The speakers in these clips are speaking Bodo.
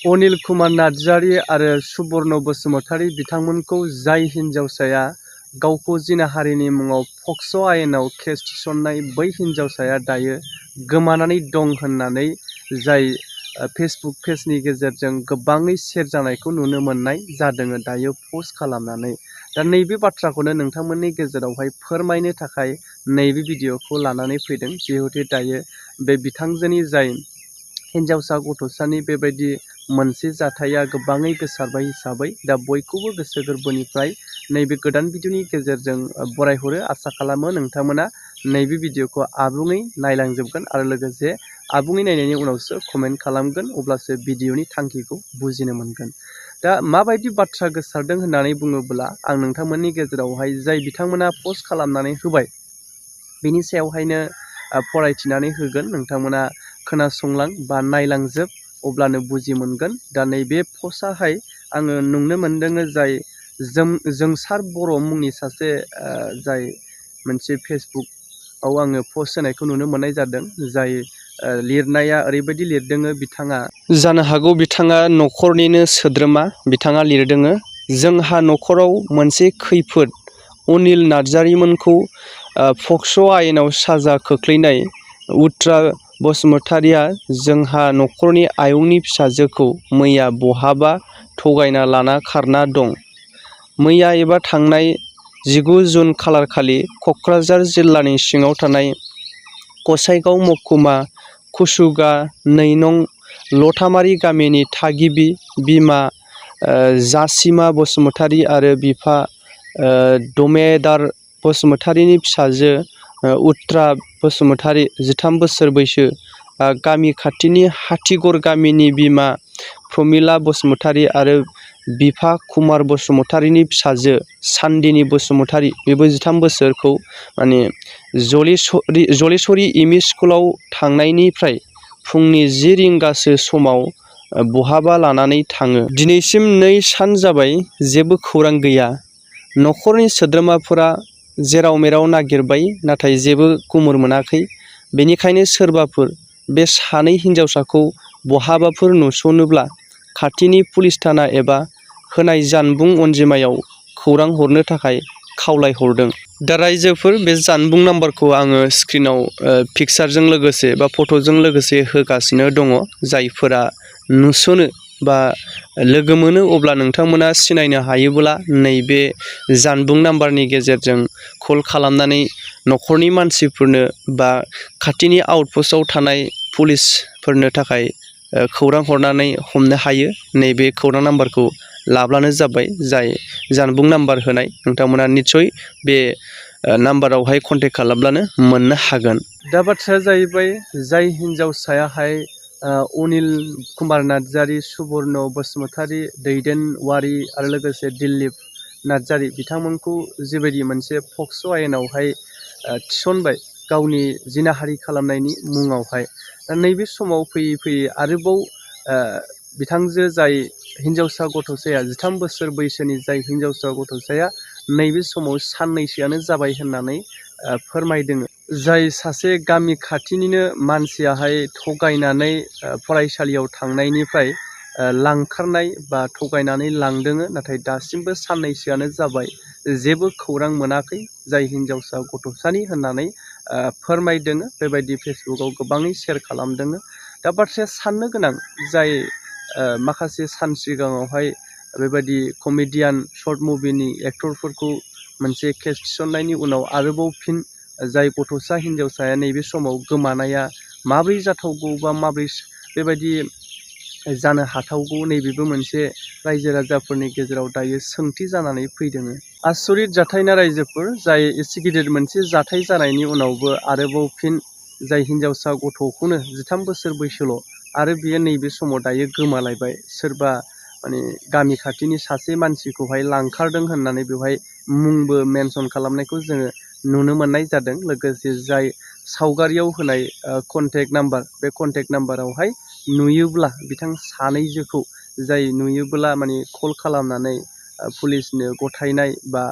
अनिल कुमार नार्जारी आरो सुबर्ण बसुमतारी बिथांमोनखौ जाय हिन्जावसाया गावखौ जिनाहारिनि मुङाव पक्स' आयेनाव केस थिसननाय बै हिन्जावसाया दायो गोमानानै दं होननानै जाय फेसबुक पेजनि गेजेरजों गोबाङै शेयार जानायखौ नुनो मोननाय जादों दायो पस्ट खालामनानै। दा नैबे बाथ्राखौनो नोंथांमोननि गेजेरावहाय फोरमायनो थाखाय नैबे भिडिअखौ लानानै फैदों। जिहेतु दायो बे बिथांजोनि जाय हिन्जावसा गथ'सानि बेबायदि मोनसे जाथाया गोबाङै गोसारबाय हिसाबै दा बयखौबो गोसो गोरबोनिफ्राय नैबे गोदान भिडिअनि गेजेरजों बरायहरो। आसा खालामो नोंथांमोना नैबे भिडिअखौ आबुङै नायलांजोबगोन आरो लोगोसे आबुङै नायनायनि उनावसो कमेन्ट खालामगोन, अब्लासो भिडिअनि थांखिखौ बुजिनो मोनगोन। दा माबायदि बाथ्रा गोसारदों होननानै बुङोब्ला आं नोंथांमोननि गेजेरावहाय जाय बिथांमोना पस्ट खालामनानै होबाय बिनि सायावहायनो फरायथिनानै होगोन। नोंथांमोना खोनासंलां बा नायलांजोब, अब्लानो बुजि मोनगोन। दा नैबे पस्टआहाय आङो नुनो मोनदों जाय जोंसार बर' मुंनि सासे जाय मोनसे फेसबुकआव आङो पस्ट होनायखौ नुनो मोननाय जादों। जाय लिरनाया ओरैबायदि लिरदों, बिथाङा जानो हागौ बिथाङा न'खरनिनो सोद्रोमा। बिथाङा लिरदों, जोंहा न'खराव मोनसे खैफोद, अनिल नार्जारीमोनखौ पक्स' आयेनाव साजा खोख्लैनाय उत्रा बसुमतारीया जोंहा न'खरनि आयंनि फिसाजोखौ मैया बहाबा थगायना लाना खारना दं। मैया एबा थांनाय 19 जुन खालारखालि क'क्राझार जिल्लानि सिङाव थानाय गसाइगाव महकुमा कुसुगा 2 नं लथामारि गामिनि थागिबि बिमा जासिमा बसुमतारी आरो बिफा दमेदार बसुमतारीनि फिसाजो उत्रा बसुमतारी 13 बोसोर बैसो, गामि खाथिनि हाथिगर गामिनि बिमा प्रमिला बसुमतारी आरो बिफा कुमार बसुमतारीनि फिसाजो सान्दिनि बसुमतारी, बेबो 13 बोसोरखौ माने जलेश्वरी एमइ स्कुलाव थांनायनिफ्राय फुंनि 10 रिंगासो समाव बहाबा लानानै थाङो। दिनैसिम 2 सान जाबाय, जेबो खौरां गैया। न'खरनि सोद्रोमाफोरा जेराव मेराव नागिरबाय, नाथाय जेबो गुमुर मोनाखै। बेनिखायनो सोरबाफोर बे सानै हिन्जावसाखौ बहाबाफोर नुस'नोब्ला खाथिनि पुलिस थाना एबा होनाय जानबुं अनजिमायाव खौरां हरनो थाखाय खावलायहरदों। दा रायजोफोर, बे जानबुं नाम्बारखौ आङो स्क्रिनाव पिकचारजों लोगोसे बा फट'जों लोगोसे होगासिनो दङ। जायफोरा नुस'नो बा लोगो मोनो, अब्ला नोंथांमोना सिनायनो हायोब्ला नैबे जानबुं नाम्बारनि गेजेरजों कल खालामनानै न'खरनि मानसिफोरनो बा खाथिनि आउटपस्टआव थानाय पुलिसफोरनो थाखाय खौरां हरनानै हमनो हायो। नैबे खौरां नाम्बारखौ लाब्लानो जाबाय। जाय जानबुं नाम्बार होनाय, नोंथांमोना निस्सय बे नाम्बारावहाय कन्टेक्ट खालामब्लानो मोननो हागोन। दा बाथ्राया जाहैबाय, जाय हिन्जावसायाहाय अनिल कुमार नार्जारी, सुबर्ण बसुमतारी, दैदेन वारि आरो लोगोसे दिलीप नार्जारी बिथांमोनखौ जिबायदि मोनसे पक्स' आयेनावहाय थिसनबाय गावनि जिनाहारि खालामनायनि मुङावहाय। दा नैबे समाव फैयै फैयै आरोबाव बिथांजो जाय हिन्जावसा गथ'साया 13 बोसोर बैसोनि जाय हिन्जावसा गथ'साया नैबे समाव साननैसोआनो जाबाय होननानै फोरमायदों। जाय सासे गामि खाथिनिनो मानसियाहाय थगायनानै फरायसालियाव थांनायनिफ्राय लांखारनाय बा थगायनानै लांदों, नाथाय दासिमबो साननैसोआनो जाबाय, जेबो खौरां मोनाखै जाय हिन्जावसा गथ'सानि होननानै फोरमायदों। बेबायदि फेसबुकआव गोबाङै शेयार खालामदों। दा बाथ्राया साननो गोनां, जाय माखासे सान सिगाङावहाय बेबायदि कमेडियान सर्ट मुभिनि एक्टरफोरखौ मोनसे केस थिसननायनि उनाव आरोबाव फिन जाय गथ'सा हिन्जावसाया नैबे समाव गोमानाया माब्रै जाथावगौ बा माब्रै बेबायदि जानो हाथावगौ, नैबेबो मोनसे रायजो राजाफोरनि गेजेराव दायो सोंथि जानानै फैदों। आसरित जाथायना रायजोफोर, जाय एसे गिदिर मोनसे जाथाय जानायनि उनावबो आरोबाव फिन जाय हिन्जावसा गथ'खौनो 13 बोसोर बैसोल' आरो बियो नैबे समाव दायो गोमालायबाय। सोरबा माने गामि खाथिनि सासे मानसिखौहाय लांखारदों होननानै बेवहाय मुंबो मेनसन खालामनायखौ जोङो नुनो मोननाय जादों। लोगोसे जाय सावगारियाव होनाय कन्टेक्ट नाम्बार, बे कन्टेक्ट नाम्बारावहाय नुयोब्ला बिथां सानैजोखौ जाय नुयोब्ला माने कल खालामनानै पुलिसनो गथायनाय बा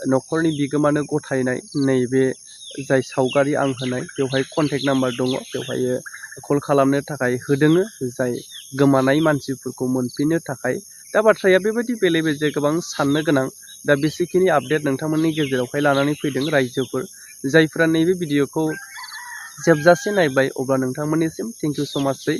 न'खरनि बिगोमानो गथायनाय, नैबे जाय सावगारि आं होनाय बेवहाय कन्टेक्ट नाम्बार दङ, बेवहाय कल खालामनो थाखाय होदों। जाय गोमानाय मानसिफोरखौ मोनफिननो थाखाय। दा बाथ्राया बेबायदि बेले बेजे गोबां साननो गोनां। दा बेसेखिनि आपडेट नोंथांमोननि गेजेरावहाय लानानै फैदों रायजोफोर जायफोरा नैबे भिडिअखौ जोबजासे नायबाय, अब्ला नोंथांमोननिसिम थेंक इउ स' माचसै।